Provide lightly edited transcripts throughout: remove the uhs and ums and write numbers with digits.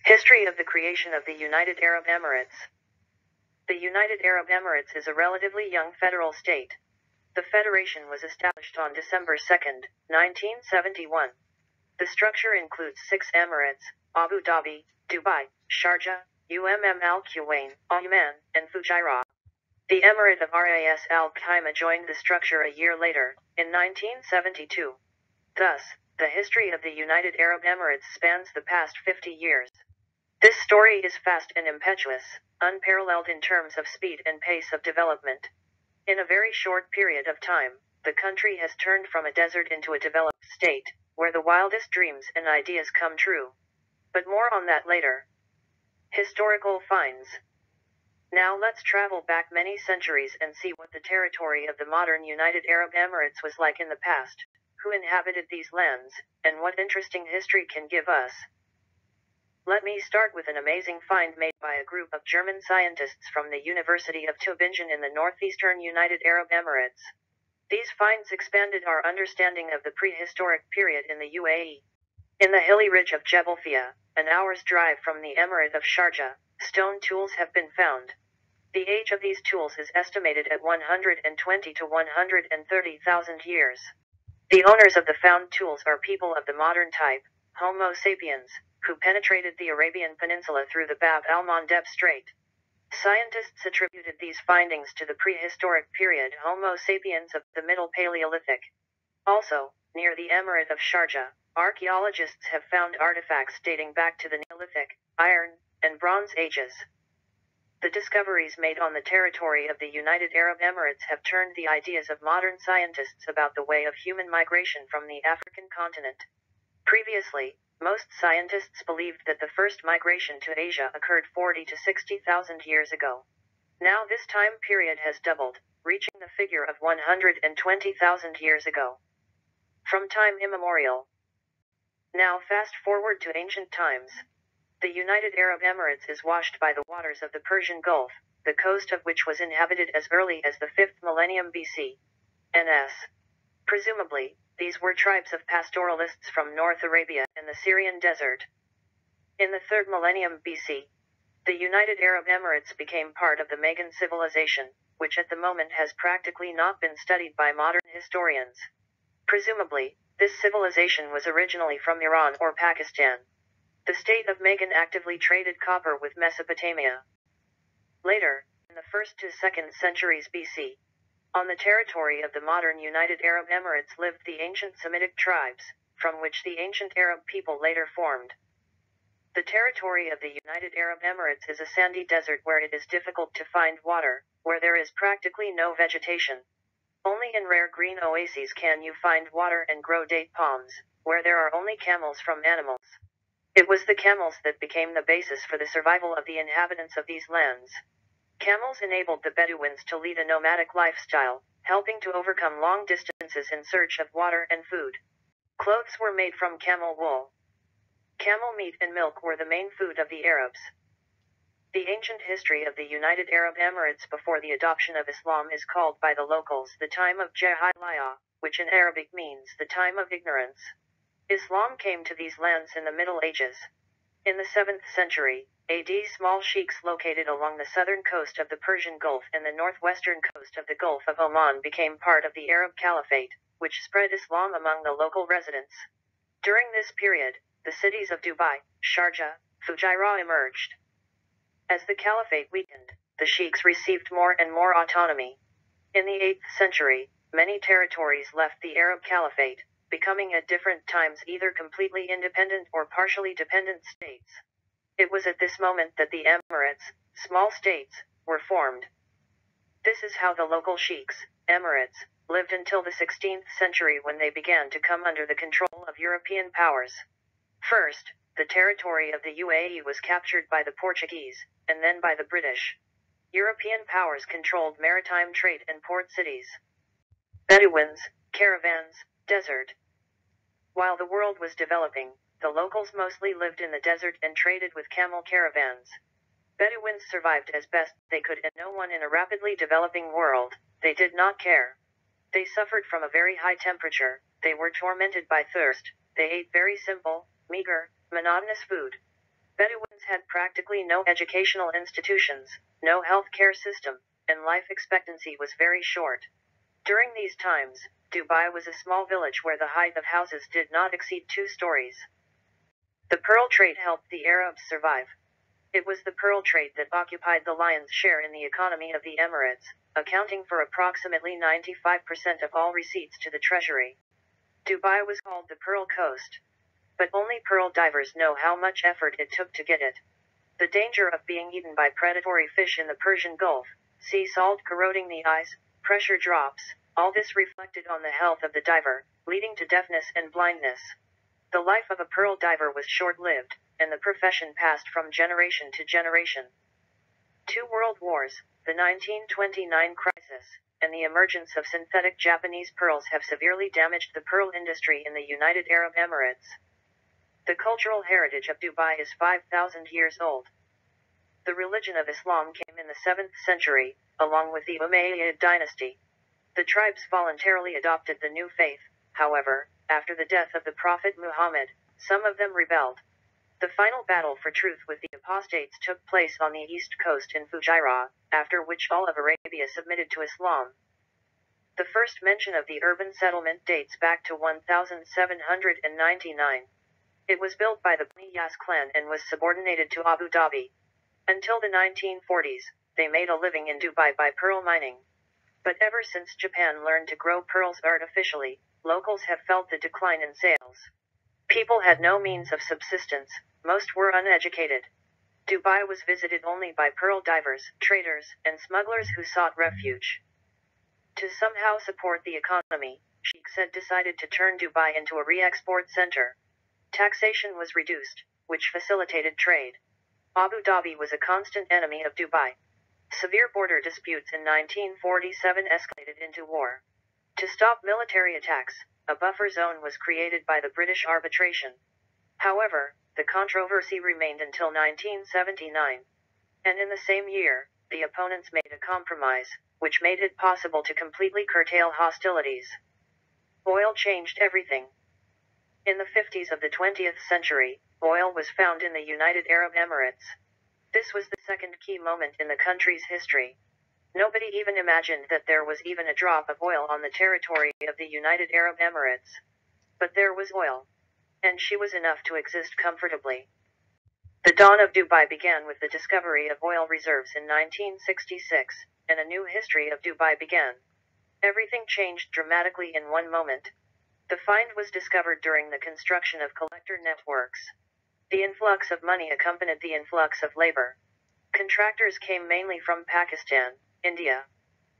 History of the creation of the United Arab Emirates. The United Arab Emirates is a relatively young federal state. The federation was established on December 2, 1971. The structure includes 6 emirates: Abu Dhabi, Dubai, Sharjah, Al Quwain, Oman, and Fujairah. The Emirate of Ras Al Khaimah joined the structure a year later, in 1972. Thus, the history of the United Arab Emirates spans the past 50 years. This story is fast and impetuous, unparalleled in terms of speed and pace of development. In a very short period of time, the country has turned from a desert into a developed state, where the wildest dreams and ideas come true. But more on that later. Historical finds. Now let's travel back many centuries and see what the territory of the modern United Arab Emirates was like in the past, who inhabited these lands, and what interesting history can give us. Let me start with an amazing find made by a group of German scientists from the University of Tübingen in the northeastern United Arab Emirates. These finds expanded our understanding of the prehistoric period in the UAE. In the hilly ridge of Jebel Fia, an hour's drive from the Emirate of Sharjah, stone tools have been found. The age of these tools is estimated at 120 to 130,000 years. The owners of the found tools are people of the modern type, Homo sapiens, who penetrated the Arabian Peninsula through the Bab al-Mandeb Strait. Scientists attributed these findings to the prehistoric period Homo sapiens of the Middle Paleolithic. Also, near the Emirate of Sharjah, archaeologists have found artifacts dating back to the Neolithic, Iron, and Bronze Ages. The discoveries made on the territory of the United Arab Emirates have turned the ideas of modern scientists about the way of human migration from the African continent. Previously, most scientists believed that the first migration to Asia occurred 40 to 60,000 years ago. Now this time period has doubled, reaching the figure of 120,000 years ago. From time immemorial. Now fast forward to ancient times. The United Arab Emirates is washed by the waters of the Persian Gulf, the coast of which was inhabited as early as the 5th millennium BC. NS. Presumably, these were tribes of pastoralists from North Arabia and the Syrian desert. In the 3rd millennium BC, the United Arab Emirates became part of the Magan civilization, which at the moment has practically not been studied by modern historians. Presumably, this civilization was originally from Iran or Pakistan. The state of Magan actively traded copper with Mesopotamia. Later, in the 1st to 2nd centuries BC, on the territory of the modern United Arab Emirates lived the ancient Semitic tribes, from which the ancient Arab people later formed. The territory of the United Arab Emirates is a sandy desert where it is difficult to find water, where there is practically no vegetation. Only in rare green oases can you find water and grow date palms, where there are only camels from animals. It was the camels that became the basis for the survival of the inhabitants of these lands. Camels enabled the Bedouins to lead a nomadic lifestyle, helping to overcome long distances in search of water and food. Clothes were made from camel wool. Camel meat and milk were the main food of the Arabs. The ancient history of the United Arab Emirates before the adoption of Islam is called by the locals the time of Jahiliyyah, which in Arabic means the time of ignorance. Islam came to these lands in the Middle Ages. In the 7th century AD, small sheikhs located along the southern coast of the Persian Gulf and the northwestern coast of the Gulf of Oman became part of the Arab Caliphate, which spread Islam among the local residents. During this period, the cities of Dubai, Sharjah, Fujairah emerged. As the Caliphate weakened, the sheikhs received more and more autonomy. In the 8th century, many territories left the Arab Caliphate, becoming at different times either completely independent or partially dependent states. It was at this moment that the Emirates, small states, were formed. This is how the local sheikhs, Emirates, lived until the 16th century when they began to come under the control of European powers. First, the territory of the UAE was captured by the Portuguese, and then by the British. European powers controlled maritime trade and port cities. Bedouins, caravans, desert. While the world was developing, the locals mostly lived in the desert and traded with camel caravans. Bedouins survived as best they could, and no one in a rapidly developing world, they did not care. They suffered from a very high temperature, they were tormented by thirst, they ate very simple, meager, monotonous food. Bedouins had practically no educational institutions, no health care system, and life expectancy was very short. During these times, Dubai was a small village where the height of houses did not exceed 2 stories. The pearl trade helped the Arabs survive. It was the pearl trade that occupied the lion's share in the economy of the Emirates, accounting for approximately 95% of all receipts to the treasury. Dubai was called the Pearl Coast. But only pearl divers know how much effort it took to get it. The danger of being eaten by predatory fish in the Persian Gulf, sea salt corroding the eyes, pressure drops, all this reflected on the health of the diver, leading to deafness and blindness. The life of a pearl diver was short-lived, and the profession passed from generation to generation. 2 world wars, the 1929 crisis, and the emergence of synthetic Japanese pearls have severely damaged the pearl industry in the United Arab Emirates. The cultural heritage of Dubai is 5,000 years old. The religion of Islam came in the 7th century, along with the Umayyad dynasty. The tribes voluntarily adopted the new faith, however, after the death of the Prophet Muhammad, some of them rebelled. The final battle for truth with the apostates took place on the east coast in Fujairah, after which all of Arabia submitted to Islam. The first mention of the urban settlement dates back to 1799. It was built by the Bani Yas clan and was subordinated to Abu Dhabi. Until the 1940s, they made a living in Dubai by pearl mining. But ever since Japan learned to grow pearls artificially, locals have felt the decline in sales. People had no means of subsistence, most were uneducated. Dubai was visited only by pearl divers, traders, and smugglers who sought refuge. To somehow support the economy, Sheikh Zayed decided to turn Dubai into a re-export center. Taxation was reduced, which facilitated trade. Abu Dhabi was a constant enemy of Dubai. Severe border disputes in 1947 escalated into war. To stop military attacks, a buffer zone was created by the British arbitration. However, the controversy remained until 1979. And in the same year, the opponents made a compromise, which made it possible to completely curtail hostilities. Oil changed everything. In the 50s of the 20th century, oil was found in the United Arab Emirates. This was the second key moment in the country's history. Nobody even imagined that there was even a drop of oil on the territory of the United Arab Emirates. But there was oil. And she was enough to exist comfortably. The dawn of Dubai began with the discovery of oil reserves in 1966, and a new history of Dubai began. Everything changed dramatically in one moment. The find was discovered during the construction of collector networks. The influx of money accompanied the influx of labor. Contractors came mainly from Pakistan, India.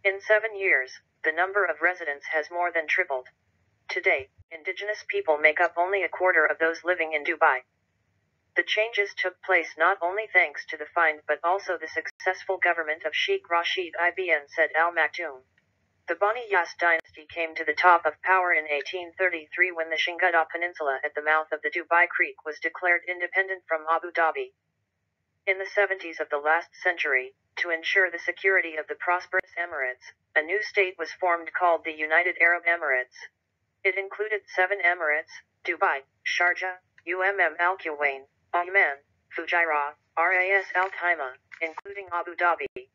In 7 years, the number of residents has more than tripled. Today, indigenous people make up only a quarter of those living in Dubai. The changes took place not only thanks to the find but also the successful government of Sheikh Rashid ibn Said Al Maktoum. The Bani Yas dynasty came to the top of power in 1833 when the Shingadha Peninsula at the mouth of the Dubai Creek was declared independent from Abu Dhabi. In the 70s of the last century, to ensure the security of the prosperous Emirates, a new state was formed called the United Arab Emirates. It included 7 Emirates: Dubai, Sharjah, Al Kuwain, Oman, Fujairah, Ras Al Khaimah, including Abu Dhabi.